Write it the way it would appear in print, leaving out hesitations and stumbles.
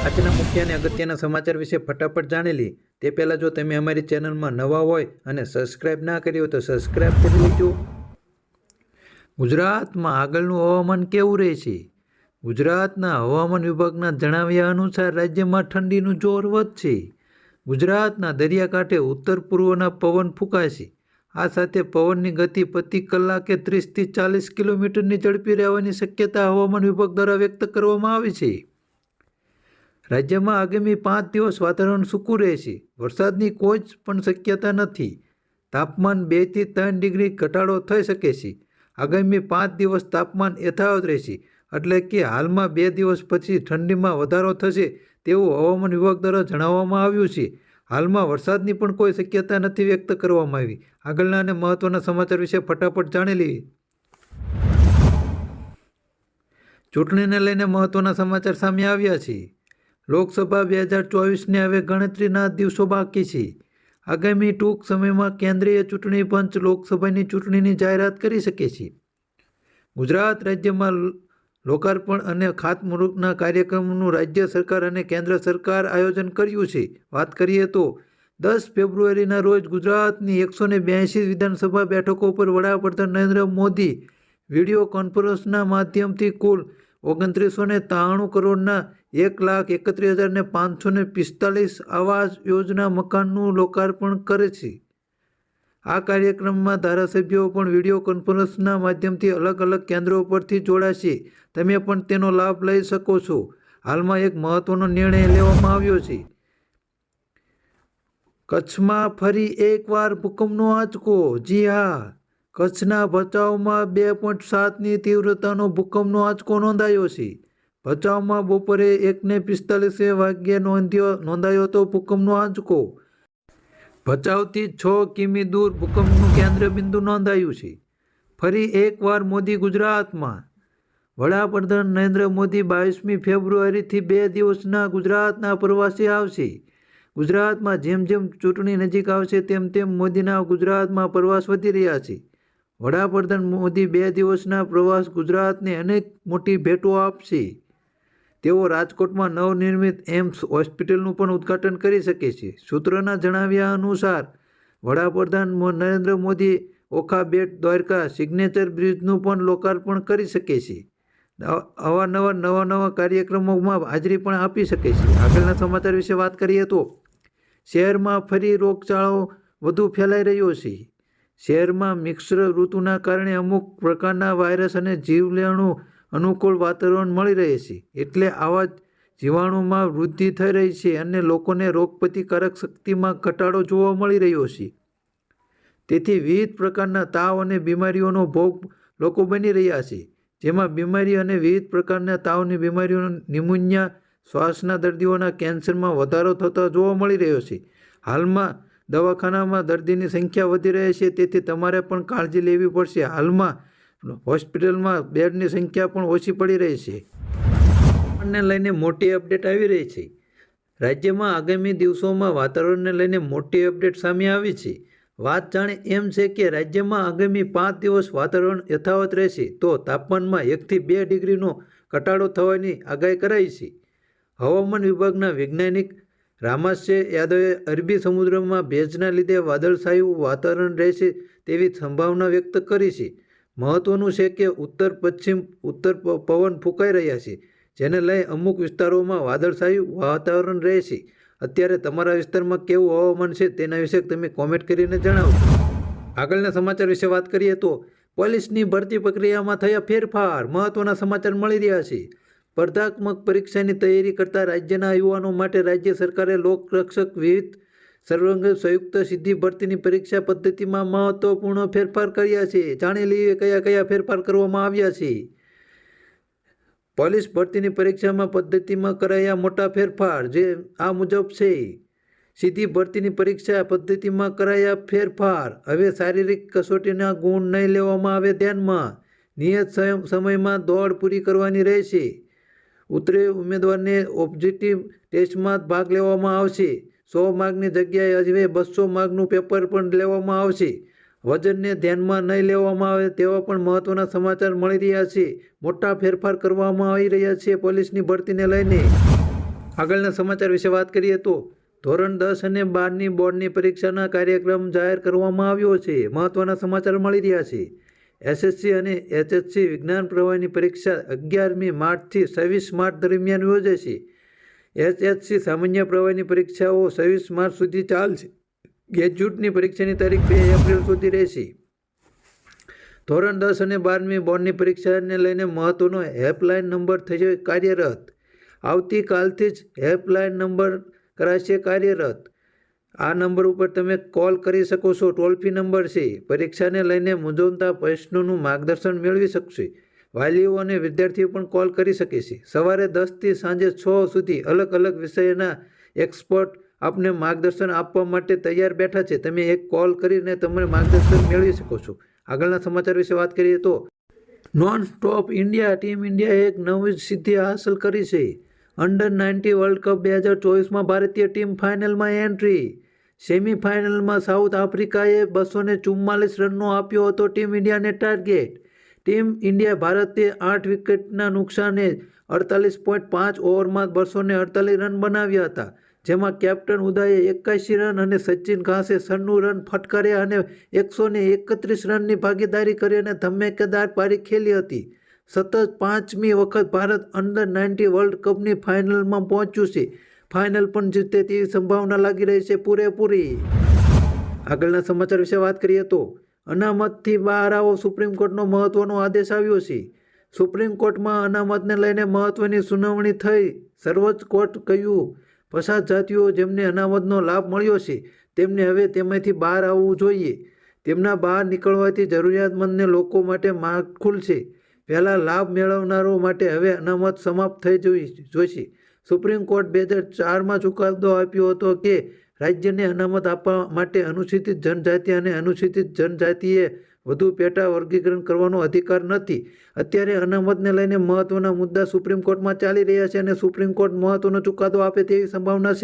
આજના મુખ્ય અને અગત્યના સમાચાર વિશે ફટાફટ જાણી લી તે પહેલાં જો તમે અમારી ચેનલમાં નવા હોય અને સબસ્ક્રાઇબ ના કરી હોય તો સબસ્ક્રાઇબ કરી લેજો। ગુજરાતમાં આગળનું હવામાન કેવું રહેશે? ગુજરાતના હવામાન વિભાગના જણાવ્યા અનુસાર રાજ્યમાં ઠંડીનું જોર વધશે। ગુજરાતના દરિયાકાંઠે ઉત્તર પૂર્વના પવન ફૂંકાશે। આ સાથે પવનની ગતિ પ્રતિ કલાકે 30થી 40 કિલોમીટરની ઝડપી રહેવાની શક્યતા હવામાન વિભાગ દ્વારા વ્યક્ત કરવામાં આવી છે। રાજ્યમાં આગામી 5 દિવસ વાતાવરણ સૂકું રહેશે। વરસાદની કોઈ પણ શક્યતા નથી। તાપમાન 2 થી 3 ડિગ્રી ઘટાડો થઈ શકે છે। આગામી 5 દિવસ તાપમાન યથાવત રહેશે, એટલે કે હાલમાં 2 દિવસ પછી ઠંડીમાં વધારો થશે તેવું હવામાન વિભાગ દ્વારા જણાવવામાં આવ્યું છે। હાલમાં વરસાદની પણ કોઈ શક્યતા નથી વ્યક્ત કરવામાં આવી। આગળના અને મહત્વના સમાચાર વિશે ફટાફટ જાણી લઈએ। ચૂંટણીને લઈને મહત્વના સમાચાર સામે આવ્યા છે। લોકસભા 2024ને હવે ગણતરીના દિવસો બાકી છે। આગામી ટૂંક સમયમાં કેન્દ્રીય ચૂંટણી પંચ લોકસભાની ચૂંટણીની જાહેરાત કરી શકે છે। ગુજરાત રાજ્યમાં લોકાર્પણ અને ખાતમુહૂર્તના કાર્યક્રમનું રાજ્ય સરકાર અને કેન્દ્ર સરકાર આયોજન કર્યું છે। વાત કરીએ તો 10 ફેબ્રુઆરીના રોજ ગુજરાતની 182 વિધાનસભા બેઠકો પર વડાપ્રધાન નરેન્દ્ર મોદી વિડીયો કોન્ફરન્સના માધ્યમથી કુલ 2993 કરોડના 1,31,545 આવાસ યોજના મકાનનું લોકાર્પણ કરે છે। આ કાર્યક્રમમાં ધારાસભ્યો પણ વિડીયો કોન્ફરન્સના માધ્યમથી અલગ અલગ કેન્દ્રો પરથી જોડાશે। તમે પણ તેનો લાભ લઈ શકો છો। હાલમાં એક મહત્વનો નિર્ણય લેવામાં આવ્યો છે। કચ્છમાં ફરી એકવાર ભૂકંપનો આંચકો। જી હા, કચ્છના ભચાઉમાં 2.7ની તીવ્રતાનો ભૂકંપનો આંચકો નોંધાયો છે। ભચાઉમાં બપોરે 1:45 વાગ્યે નોંધાયો હતો ભૂકંપનો આંચકો। ભચાઉથી 6 કિમી દૂર ભૂકંપનું કેન્દ્રબિંદુ નોંધાયું છે। ફરી એકવાર મોદી ગુજરાતમાં। વડાપ્રધાન નરેન્દ્ર મોદી 22મી ફેબ્રુઆરીથી 2 દિવસના ગુજરાતના પ્રવાસે આવશે। ગુજરાતમાં જેમ જેમ ચૂંટણી નજીક આવશે તેમ તેમ મોદીના ગુજરાતમાં પ્રવાસ વધી રહ્યા છે। વડાપ્રધાન મોદી 2 દિવસના પ્રવાસ ગુજરાતને અનેક મોટી ભેટો આપશે। તેઓ રાજકોટમાં નવનિર્મિત એમ્સ હોસ્પિટલનું પણ ઉદ્ઘાટન કરી શકે છે। સૂત્રોના જણાવ્યા અનુસાર વડાપ્રધાન નરેન્દ્ર મોદી ઓખા બેટ દ્વારકા સિગ્નેચર બ્રિજનું પણ લોકાર્પણ કરી શકે છે। અવારનવાર નવા કાર્યક્રમોમાં હાજરી પણ આપી શકે છે। આગળના સમાચાર વિશે વાત કરીએ તો શહેરમાં ફરી રોગચાળો વધુ ફેલાઈ રહ્યો છે। શહેરમાં મિશ્ર ઋતુના કારણે અમુક પ્રકારના વાયરસ અને જીવલેણુ અનુકૂળ વાતાવરણ મળી રહે છે, એટલે આવા જીવાણુમાં વૃદ્ધિ થઈ રહી છે અને લોકોને રોગપ્રતિકારક શક્તિમાં ઘટાડો જોવા મળી રહ્યો છે। તેથી વિવિધ પ્રકારના તાવ અને બીમારીઓનો ભોગ લોકો બની રહ્યા છે, જેમાં બીમારી અને વિવિધ પ્રકારના તાવની બીમારીઓ ન્યુમોનિયા, શ્વાસના દર્દીઓના કેન્સરમાં વધારો થતો જોવા મળી રહ્યો છે। હાલમાં દવાખાનામાં દર્દીની સંખ્યા વધી રહી છે, તેથી તમારે પણ કાળજી લેવી પડશે। હાલમાં હોસ્પિટલમાં બેડની સંખ્યા પણ ઓછી પડી રહી છે। વાતાવરણને લઈને મોટી અપડેટ આવી રહી છે। રાજ્યમાં આગામી દિવસોમાં વાતાવરણને લઈને મોટી અપડેટ સામે આવી છે। વાત જાણે એમ છે કે રાજ્યમાં આગામી 5 દિવસ વાતાવરણ યથાવત રહેશે, તો તાપમાનમાં 1 થી 2 ડિગ્રીનો ઘટાડો થવાની આગાહી કરાઈ છે। હવામાન વિભાગના વૈજ્ઞાનિક રામાસ્ય યાદવે અરબી સમુદ્રમાં ભેજના લીધે વાદળછાયું વાતાવરણ રહેશે તેવી સંભાવના વ્યક્ત કરી છે। મહત્વનું છે કે ઉત્તર પવન ફૂંકાઈ રહ્યા છે, જેને લઈ અમુક વિસ્તારોમાં વાદળછાયું વાતાવરણ રહેશે। અત્યારે તમારા વિસ્તારમાં કેવું હવામાન છે તેના વિશે તમે કોમેન્ટ કરીને જણાવો। આગળના સમાચાર વિશે વાત કરીએ તો પોલીસની ભરતી પ્રક્રિયામાં થયા ફેરફાર। મહત્વના સમાચાર મળી રહ્યા છે। સ્પર્ધાત્મક પરીક્ષાની તૈયારી કરતા રાજ્યના યુવાનો માટે રાજ્ય સરકારે લોકરક્ષક વિહિત સર્વાંગ સંયુક્ત સીધી ભરતીની પરીક્ષા પદ્ધતિમાં મહત્વપૂર્ણ ફેરફાર કર્યા છે। જાણી લઈએ કયા ફેરફાર કરવામાં આવ્યા છે। પોલીસ ભરતીની પરીક્ષામાં પદ્ધતિમાં કરાયા મોટા ફેરફાર જે આ મુજબ છે। સીધી ભરતીની પરીક્ષા પદ્ધતિમાં કરાયા ફેરફાર। હવે શારીરિક કસોટીના ગુણ નહીં લેવામાં આવે ધ્યાનમાં। નિયત સમયમાં દોડ પૂરી કરવાની રહેશે। ઉતરે ઉમેદવારને ઓબ્જેક્ટિવ ટેસ્ટમાં ભાગ લેવામાં આવશે। 100 માર્કની જગ્યાએ હવે 200 માર્કનું પેપર પણ લેવામાં આવશે। વજનને ધ્યાનમાં નહીં લેવામાં આવે તેવા પણ મહત્વના સમાચાર મળી રહ્યા છે। મોટા ફેરફાર કરવામાં આવી રહ્યા છે પોલીસની ભરતીને લઈને। આગળના સમાચાર વિશે વાત કરીએ તો ધોરણ 10 અને 12ની બોર્ડની પરીક્ષાના કાર્યક્રમ જાહેર કરવામાં આવ્યો છે. મહત્વના સમાચાર મળી રહ્યા છે. એસએસસી અને એચએસસી વિજ્ઞાન પ્રવાહની પરીક્ષા 11મી માર્ચથી 26 માર્ચ દરમિયાન યોજાશે. એચએસસી સામાન્ય પ્રવાહની પરીક્ષાઓ 26 માર્ચ સુધી ચાલશે. ગ્રેજ્યુએટની પરીક્ષાની તારીખ 2 એપ્રિલ સુધી રહેશે. ધોરણ 10 અને 12મી બોર્ડની પરીક્ષાને લઈને મહત્વનો હેલ્પલાઇન નંબર થશે કાર્યરત. આવતીકાલથી જ હેલ્પલાઇન નંબર કરાશે કાર્યરત. આ નંબર ઉપર તમે કોલ કરી શકો છો. ટોલ ફ્રી નંબર છે. પરીક્ષાને લઈને મૂંઝવતા પ્રશ્નોનું માર્ગદર્શન મેળવી શકશે. વાલીઓ અને વિદ્યાર્થીઓ પણ કોલ કરી શકે છે. સવારે 10થી સાંજે 6 સુધી અલગ અલગ વિષયના એક્સપર્ટ આપને માર્ગદર્શન આપવા માટે તૈયાર બેઠા છે. તમે એક કોલ કરીને તમે માર્ગદર્શન મેળવી શકો છો. આગળના સમાચાર વિશે વાત કરીએ તો નોન સ્ટોપ ઇન્ડિયા ટીમ ઇન્ડિયાએ એક નવી સિદ્ધિ હાંસલ કરી છે. અંડર-19 વર્લ્ડ કપ 2024માં ભારતીય ટીમ ફાઇનલમાં એન્ટ્રી. સેમીફાઇનલમાં સાઉથ આફ્રિકાએ 244 રનનો આપ્યો હતો ટીમ ઇન્ડિયાને ટાર્ગેટ. ટીમ ઇન્ડિયા ભારતે 8 વિકેટના નુકસાને 48.5 ઓવરમાં 248 રન બનાવ્યા હતા. જેમાં કેપ્ટન ઉદયે 81 રન અને સચિન ઘાસે 96 રન ફટકાર્યા અને 131 રનની ભાગીદારી કરી અને ધમાકેદાર પારી ખેલી હતી. સતત 5મી વખત ભારત અંડર-19 વર્લ્ડ કપની ફાઇનલમાં પહોંચ્યું છે. ફાઇનલ પણ જીતે તેવી સંભાવના લાગી રહી છે પૂરેપૂરી. આગળના સમાચાર વિશે વાત કરીએ તો અનામતથી બહાર આવો. સુપ્રીમ કોર્ટનો મહત્વનો આદેશ આવ્યો છે. સુપ્રીમ કોર્ટમાં અનામતને લઈને મહત્વની સુનાવણી થઈ. સર્વોચ્ચ કોર્ટ કહ્યું પછાત જાતિઓ જેમને અનામતનો લાભ મળ્યો છે તેમને હવે તેમાંથી બહાર આવવું જોઈએ. તેમના બહાર નીકળવાથી જરૂરિયાતમંદ લોકો માટે માર્ગ ખુલશે. પહેલા લાભ મેળવનારો માટે હવે અનામત સમાપ્ત થઈ જોઈશે. સુપ્રીમ કોર્ટ 2004માં ચુકાદો આપ્યો હતો કે રાજ્યને અનામત આપવા માટે અનુસૂચિત જનજાતિ અને અનુસૂચિત જનજાતિએ વધુ પેટા વર્ગીકરણ કરવાનો અધિકાર નથી. અત્યારે અનામતને લઈને મહત્વના મુદ્દા સુપ્રીમ કોર્ટમાં ચાલી રહ્યા છે અને સુપ્રીમ કોર્ટ મહત્વનો ચુકાદો આપે તેવી સંભાવના છે.